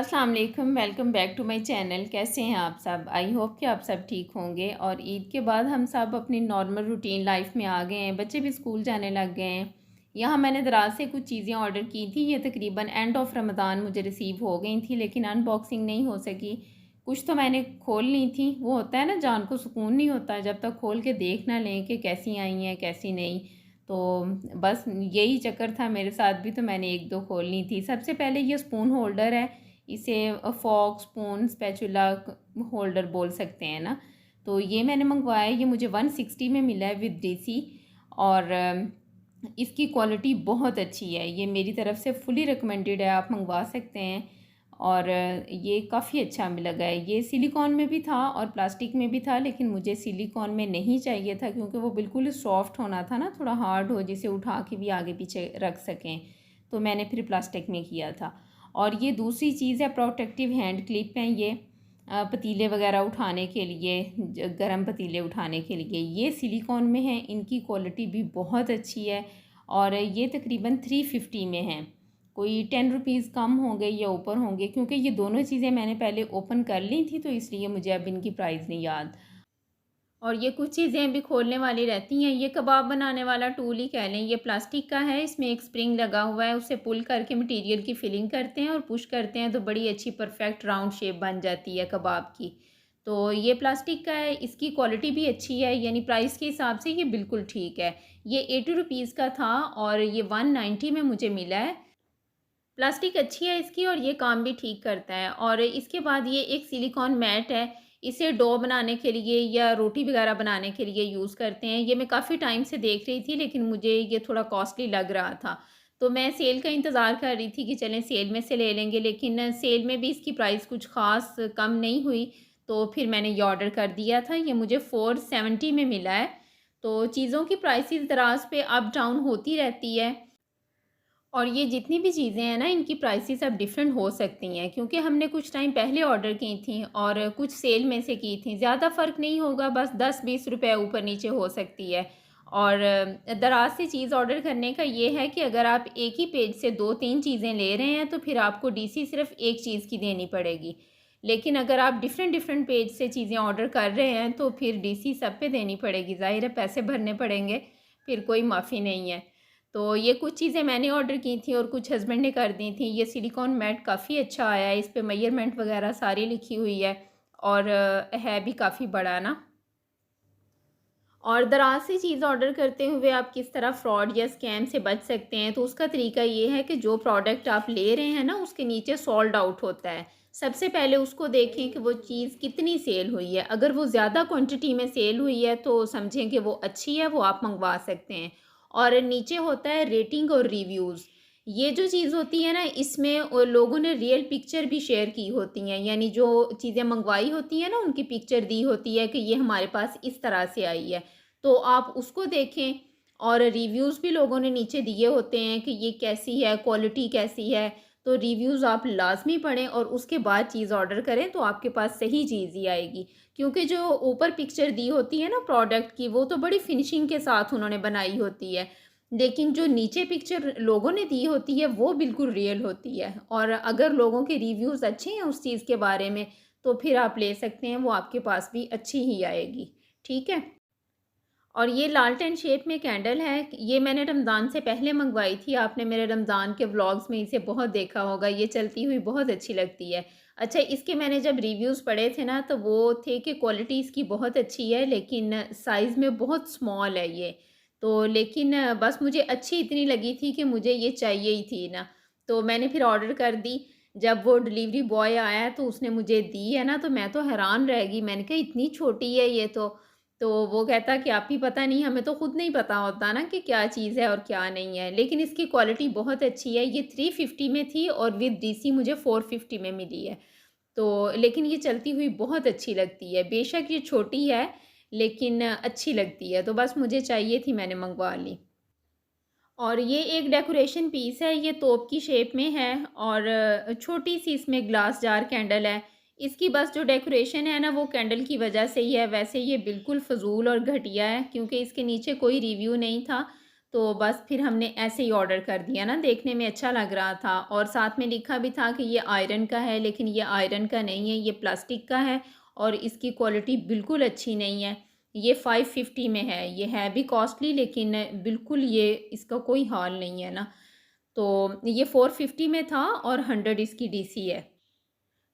अस्सलाम वालेकुम, welcome back to my channel. कैसे हैं आप सब? आई होप कि आप सब ठीक होंगे। और ईद के बाद हम सब अपनी नॉर्मल रूटीन लाइफ में आ गए हैं, बच्चे भी स्कूल जाने लग गए हैं। यहाँ मैंने दराज से कुछ चीज़ें ऑर्डर की थी, ये तकरीबन एंड ऑफ रमज़ान मुझे रिसीव हो गई थी, लेकिन अनबॉक्सिंग नहीं हो सकी। कुछ तो मैंने खोल ली थी, वो होता है ना, जान को सुकून नहीं होता जब तक खोल के देख ना लें कि कैसी आई हैं कैसी नहीं। तो बस यही चक्कर था मेरे साथ भी, तो मैंने एक दो खोल ली थी। सबसे पहले ये स्पून होल्डर है, इसे फॉक, स्पून, स्पैचुला होल्डर बोल सकते हैं ना। तो ये मैंने मंगवाया, ये मुझे 160 में मिला है विद डीसी। और इसकी क्वालिटी बहुत अच्छी है, ये मेरी तरफ से फुली रिकमेंडेड है, आप मंगवा सकते हैं। और ये काफ़ी अच्छा हमें लगा है। ये सिलिकॉन में भी था और प्लास्टिक में भी था, लेकिन मुझे सिलिकॉन में नहीं चाहिए था क्योंकि वो बिल्कुल सॉफ्ट होना था ना, थोड़ा हार्ड हो जिसे उठा के भी आगे पीछे रख सकें। तो मैंने फिर प्लास्टिक में किया था। और ये दूसरी चीज़ है, प्रोटेक्टिव हैंड क्लिप हैं ये, पतीले वगैरह उठाने के लिए, गरम पतीले उठाने के लिए। ये सिलिकॉन में है, इनकी क्वालिटी भी बहुत अच्छी है। और ये तकरीबन 350 में है, कोई 10 रुपीज़ कम होंगे या ऊपर होंगे, क्योंकि ये दोनों चीज़ें मैंने पहले ओपन कर ली थी, तो इसलिए मुझे अब इनकी प्राइस नहीं याद। और ये कुछ चीज़ें भी खोलने वाली रहती हैं। ये कबाब बनाने वाला टूल ही कह लें, ये प्लास्टिक का है, इसमें एक स्प्रिंग लगा हुआ है, उसे पुल करके मटेरियल की फिलिंग करते हैं और पुश करते हैं तो बड़ी अच्छी परफेक्ट राउंड शेप बन जाती है कबाब की। तो ये प्लास्टिक का है, इसकी क्वालिटी भी अच्छी है, यानी प्राइस के हिसाब से ये बिल्कुल ठीक है। ये 80 रुपीज़ का था और ये 190 में मुझे मिला है। प्लास्टिक अच्छी है इसकी और ये काम भी ठीक करता है। और इसके बाद ये एक सिलिकॉन मैट है, इसे डो बनाने के लिए या रोटी वगैरह बनाने के लिए यूज़ करते हैं। ये मैं काफ़ी टाइम से देख रही थी, लेकिन मुझे ये थोड़ा कॉस्टली लग रहा था, तो मैं सेल का इंतज़ार कर रही थी कि चलें सेल में से ले लेंगे, लेकिन सेल में भी इसकी प्राइस कुछ ख़ास कम नहीं हुई। तो फिर मैंने ये ऑर्डर कर दिया था, ये मुझे 470 में मिला है। तो चीज़ों की प्राइसेस दराज पे अप डाउन होती रहती है। और ये जितनी भी चीज़ें हैं ना, इनकी प्राइसेस अब डिफरेंट हो सकती हैं, क्योंकि हमने कुछ टाइम पहले ऑर्डर की थी और कुछ सेल में से की थी। ज़्यादा फ़र्क नहीं होगा, बस 10-20 रुपए ऊपर नीचे हो सकती है। और दराज से चीज़ ऑर्डर करने का ये है कि अगर आप एक ही पेज से 2-3 चीज़ें ले रहे हैं तो फिर आपको डीसी सिर्फ एक चीज़ की देनी पड़ेगी। लेकिन अगर आप डिफरेंट डिफरेंट पेज से चीज़ें ऑर्डर कर रहे हैं तो फिर डीसी सब पे देनी पड़ेगी, ज़ाहिर है पैसे भरने पड़ेंगे, फिर कोई माफ़ी नहीं है। तो ये कुछ चीज़ें मैंने ऑर्डर की थी और कुछ हस्बैंड ने कर दी थी। ये सिलिकॉन मैट काफ़ी अच्छा आया है, इस पे मेजरमेंट वगैरह सारी लिखी हुई है और है भी काफ़ी बड़ा ना। और दराज से चीज़ ऑर्डर करते हुए आप किस तरह फ्रॉड या स्कैम से बच सकते हैं, तो उसका तरीका ये है कि जो प्रोडक्ट आप ले रहे हैं ना, उसके नीचे सोल्ड आउट होता है। सबसे पहले उसको देखें कि वो चीज़ कितनी सेल हुई है। अगर वो ज़्यादा क्वांटिटी में सेल हुई है तो समझें कि वो अच्छी है, वो आप मंगवा सकते हैं। और नीचे होता है रेटिंग और रिव्यूज़। ये जो चीज़ होती है ना, इसमें लोगों ने रियल पिक्चर भी शेयर की होती हैं, यानी जो चीज़ें मंगवाई होती हैं ना, उनकी पिक्चर दी होती है कि ये हमारे पास इस तरह से आई है। तो आप उसको देखें। और रिव्यूज़ भी लोगों ने नीचे दिए होते हैं कि ये कैसी है, क्वालिटी कैसी है। तो रिव्यूज़ आप लाज़मी पढ़ें और उसके बाद चीज़ ऑर्डर करें तो आपके पास सही चीज़ ही आएगी। क्योंकि जो ऊपर पिक्चर दी होती है ना प्रोडक्ट की, वो तो बड़ी फिनिशिंग के साथ उन्होंने बनाई होती है। लेकिन जो नीचे पिक्चर लोगों ने दी होती है वो बिल्कुल रियल होती है। और अगर लोगों के रिव्यूज़ अच्छे हैं उस चीज़ के बारे में, तो फिर आप ले सकते हैं, वो आपके पास भी अच्छी ही आएगी। ठीक है? और ये लालटेन शेप में कैंडल है, ये मैंने रमज़ान से पहले मंगवाई थी। आपने मेरे रमज़ान के व्लॉग्स में इसे बहुत देखा होगा, ये चलती हुई बहुत अच्छी लगती है। अच्छा, इसके मैंने जब रिव्यूज़ पढ़े थे ना, तो वो थे कि क्वालिटी इसकी बहुत अच्छी है, लेकिन साइज़ में बहुत स्मॉल है ये। तो लेकिन बस मुझे अच्छी इतनी लगी थी कि मुझे ये चाहिए ही थी ना, तो मैंने फिर ऑर्डर कर दी। जब वो डिलीवरी बॉय आया तो उसने मुझे दी है ना, तो मैं तो हैरान रह गई। मैंने कहा इतनी छोटी है ये तो वो कहता कि आप ही पता नहीं, हमें तो खुद नहीं पता होता ना कि क्या चीज़ है और क्या नहीं है। लेकिन इसकी क्वालिटी बहुत अच्छी है। ये 350 में थी और विद डीसी मुझे 450 में मिली है। तो लेकिन ये चलती हुई बहुत अच्छी लगती है। बेशक ये छोटी है, लेकिन अच्छी लगती है। तो बस मुझे चाहिए थी, मैंने मंगवा ली। और ये एक डेकोरेशन पीस है, ये तोप की शेप में है और छोटी-सी इसमें ग्लास जार कैंडल है। इसकी बस जो डेकोरेशन है ना, वो कैंडल की वजह से ही है, वैसे ये बिल्कुल फ़िज़ूल और घटिया है, क्योंकि इसके नीचे कोई रिव्यू नहीं था। तो बस फिर हमने ऐसे ही ऑर्डर कर दिया ना, देखने में अच्छा लग रहा था और साथ में लिखा भी था कि ये आयरन का है, लेकिन ये आयरन का नहीं है, ये प्लास्टिक का है और इसकी क्वालिटी बिल्कुल अच्छी नहीं है। ये 550 में है, ये है भी कॉस्टली लेकिन बिल्कुल ये इसका कोई हाल नहीं है ना। तो ये 450 में था और 100 इसकी डीसी है।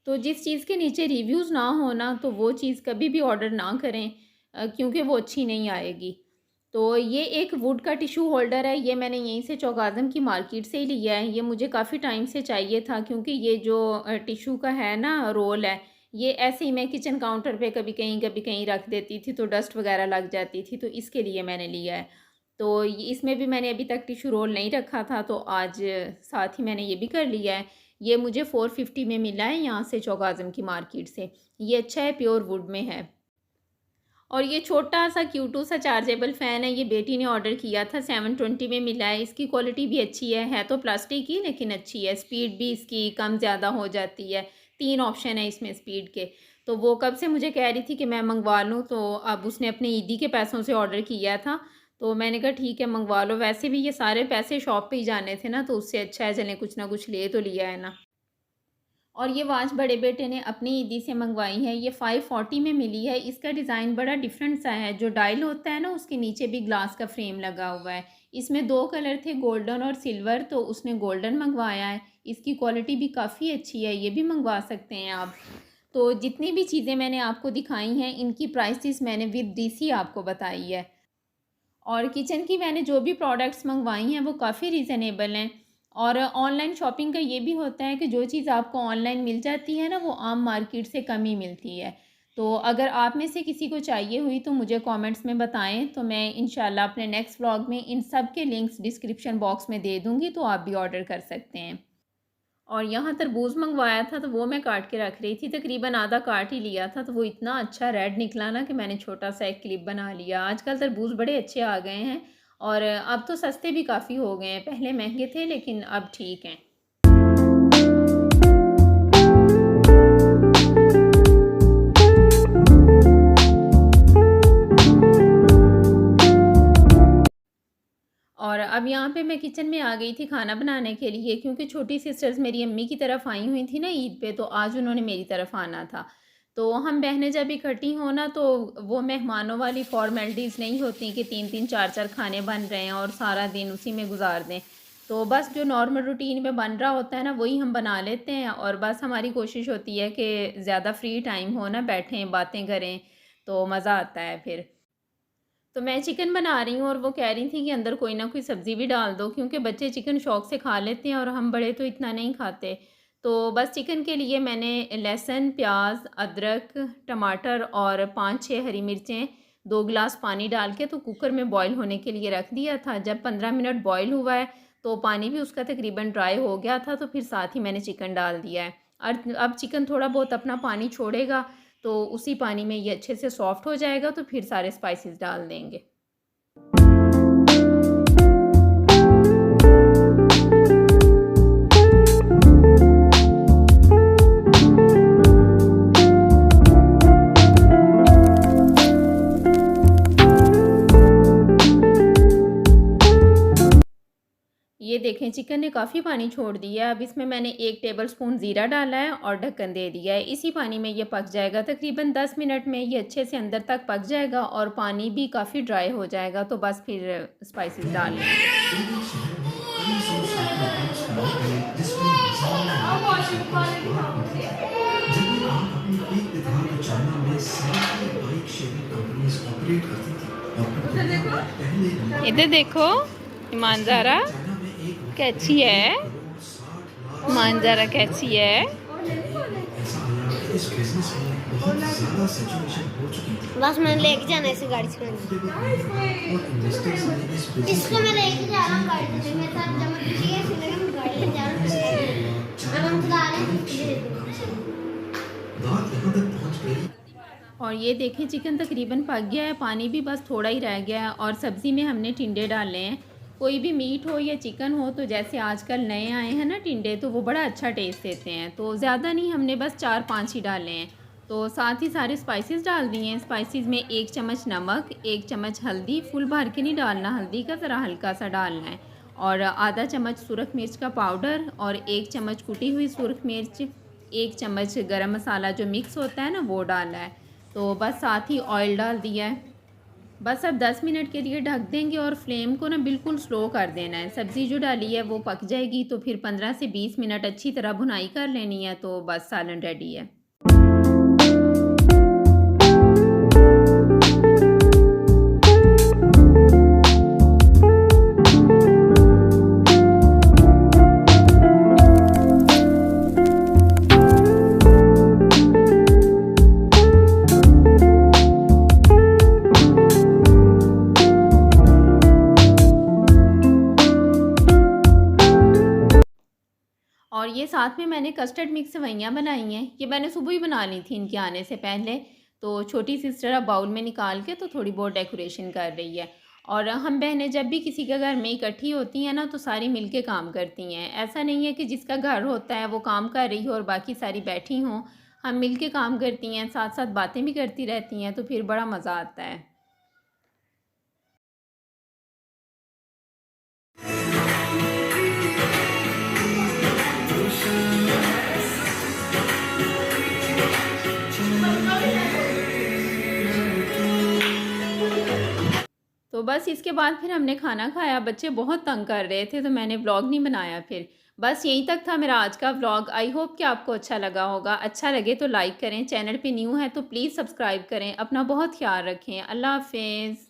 तो जिस चीज़ के नीचे रिव्यूज़ ना हो ना, तो वो चीज़ कभी भी ऑर्डर ना करें, क्योंकि वो अच्छी नहीं आएगी। तो ये एक वुड का टिश्यू होल्डर है, ये मैंने यहीं से चौगाज़म की मार्केट से ही लिया है। ये मुझे काफ़ी टाइम से चाहिए था, क्योंकि ये जो टिश्यू का है ना रोल है, ये ऐसे ही मैं किचन काउंटर पे कभी कहीं रख देती थी तो डस्ट वगैरह लग जाती थी, तो इसके लिए मैंने लिया है। तो इसमें भी मैंने अभी तक टिश्यू रोल नहीं रखा था, तो आज साथ ही मैंने ये भी कर लिया है। ये मुझे 450 में मिला है यहाँ से चौगाज़म की मार्केट से। ये अच्छा है, प्योर वुड में है। और ये छोटा सा क्यूटू सा चार्जेबल फ़ैन है, ये बेटी ने ऑर्डर किया था, 720 में मिला है। इसकी क्वालिटी भी अच्छी है तो प्लास्टिक की लेकिन अच्छी है। स्पीड भी इसकी कम ज़्यादा हो जाती है, 3 ऑप्शन है इसमें स्पीड के। तो वो कब से मुझे कह रही थी कि मैं मंगवा लूँ, तो अब उसने अपने ईदी के पैसों से ऑर्डर किया था, तो मैंने कहा ठीक है मंगवा लो। वैसे भी ये सारे पैसे शॉप पे ही जाने थे ना, तो उससे अच्छा है चलें कुछ ना कुछ ले तो लिया है ना। और ये वॉच बड़े बेटे ने अपनी ईदी से मंगवाई है, ये 540 में मिली है। इसका डिज़ाइन बड़ा डिफरेंट सा है, जो डायल होता है ना उसके नीचे भी ग्लास का फ्रेम लगा हुआ है। इसमें 2 कलर थे, गोल्डन और सिल्वर, तो उसने गोल्डन मंगवाया है। इसकी क्वालिटी भी काफ़ी अच्छी है, ये भी मंगवा सकते हैं आप। तो जितनी भी चीज़ें मैंने आपको दिखाई हैं, इनकी प्राइसेस मैंने विद डीसी आपको बताई है। और किचन की मैंने जो भी प्रोडक्ट्स मंगवाई हैं वो काफ़ी रीज़नेबल हैं। और ऑनलाइन शॉपिंग का ये भी होता है कि जो चीज़ आपको ऑनलाइन मिल जाती है ना, वो आम मार्केट से कम ही मिलती है। तो अगर आप में से किसी को चाहिए हुई तो मुझे कमेंट्स में बताएं, तो मैं इंशाल्लाह अपने नेक्स्ट व्लॉग में इन सब के लिंक्स डिस्क्रिप्शन बॉक्स में दे दूँगी, तो आप भी ऑर्डर कर सकते हैं। और यहाँ तरबूज़ मंगवाया था, तो वो मैं काट के रख रही थी, तकरीबन आधा काट ही लिया था, तो वो इतना अच्छा रेड निकला ना कि मैंने छोटा सा एक क्लिप बना लिया। आजकल तरबूज़ बड़े अच्छे आ गए हैं और अब तो सस्ते भी काफ़ी हो गए हैं, पहले महंगे थे लेकिन अब ठीक हैं। और अब यहाँ पे मैं किचन में आ गई थी खाना बनाने के लिए, क्योंकि छोटी सिस्टर्स मेरी अम्मी की तरफ आई हुई थी ना ईद पे, तो आज उन्होंने मेरी तरफ आना था। तो हम बहनें जब इकट्ठी हो ना, तो वो मेहमानों वाली फॉर्मेलिटीज़ नहीं होती कि 3-3 4-4 खाने बन रहे हैं और सारा दिन उसी में गुजार दें। तो बस जो नॉर्मल रूटीन में बन रहा होता है ना, वही हम बना लेते हैं और बस हमारी कोशिश होती है कि ज़्यादा फ्री टाइम हो ना, बैठें बातें करें, तो मज़ा आता है फिर। तो मैं चिकन बना रही हूँ और वो कह रही थी कि अंदर कोई ना कोई सब्ज़ी भी डाल दो, क्योंकि बच्चे चिकन शौक से खा लेते हैं और हम बड़े तो इतना नहीं खाते। तो बस चिकन के लिए मैंने लहसुन, प्याज, अदरक, टमाटर और 5-6 हरी मिर्चें 2 गिलास पानी डाल के तो कुकर में बॉईल होने के लिए रख दिया था। जब 15 मिनट बॉईल हुआ है तो पानी भी उसका तकरीबन ड्राई हो गया था, तो फिर साथ ही मैंने चिकन डाल दिया है। और अब चिकन थोड़ा बहुत अपना पानी छोड़ेगा, तो उसी पानी में ये अच्छे से सॉफ्ट हो जाएगा, तो फिर सारे स्पाइसेस डाल देंगे। ये देखें चिकन ने काफ़ी पानी छोड़ दिया है। अब इसमें मैंने 1 टेबलस्पून ज़ीरा डाला है और ढक्कन दे दिया है। इसी पानी में ये पक जाएगा, तकरीबन 10 मिनट में ये अच्छे से अंदर तक पक जाएगा और पानी भी काफ़ी ड्राई हो जाएगा, तो बस फिर स्पाइसेस डाल लेंगे। इधर देखो ईमानदारा कैसी है, ईमानदारा कैसी है। बस मैंने लेके जाना इसे गाड़ी से, इसको मैं लेके जा रहा हूँ गाड़ी से, मेरे साथ जमा कीजिए, इसलिए हम गाड़ी ले जा रहे हैं। अब हम खुद आ रहे हैं। और ये देखें चिकन तकरीबन पक गया है, पानी भी बस थोड़ा ही रह गया है और सब्ज़ी में हमने टिंडे डाले हैं। कोई भी मीट हो या चिकन हो, तो जैसे आजकल नए आए हैं ना टिंडे, तो वो बड़ा अच्छा टेस्ट देते हैं, तो ज़्यादा नहीं, हमने बस 4-5 ही डाले हैं। तो साथ ही सारे स्पाइसेस डाल दिए हैं। स्पाइसेस में 1 चम्मच नमक, 1 चम्मच हल्दी, फुल भर के नहीं डालना हल्दी का, ज़रा हल्का सा डालना है, और आधा चम्मच सुरख मिर्च का पाउडर, और 1 चम्मच कुटी हुई सुरख मिर्च, 1 चम्मच गरम मसाला जो मिक्स होता है ना वो डाला है। तो बस साथ ही ऑयल डाल दिया है। बस अब 10 मिनट के लिए ढक देंगे और फ्लेम को ना बिल्कुल स्लो कर देना है। सब्ज़ी जो डाली है वो पक जाएगी, तो फिर 15 से 20 मिनट अच्छी तरह भुनाई कर लेनी है, तो बस सालन रेडी है। और ये साथ में मैंने कस्टर्ड मिक्स सेवइयाँ बनाई हैं। ये मैंने सुबह ही बना ली थी इनके आने से पहले। तो छोटी सिस्टर अब बाउल में निकाल के तो थोड़ी बहुत डेकोरेशन कर रही है। और हम बहनें जब भी किसी के घर में इकट्ठी होती हैं ना, तो सारी मिल के काम करती हैं। ऐसा नहीं है कि जिसका घर होता है वो काम कर रही हो और बाकी सारी बैठी हों। हम मिल के काम करती हैं, साथ साथ बातें भी करती रहती हैं, तो फिर बड़ा मज़ा आता है। तो बस इसके बाद फिर हमने खाना खाया। बच्चे बहुत तंग कर रहे थे, तो मैंने व्लॉग नहीं बनाया फिर। बस यहीं तक था मेरा आज का व्लॉग। आई होप कि आपको अच्छा लगा होगा। अच्छा लगे तो लाइक करें, चैनल पे न्यू है तो प्लीज़ सब्सक्राइब करें। अपना बहुत ख्याल रखें। अल्लाह हाफ़िज़।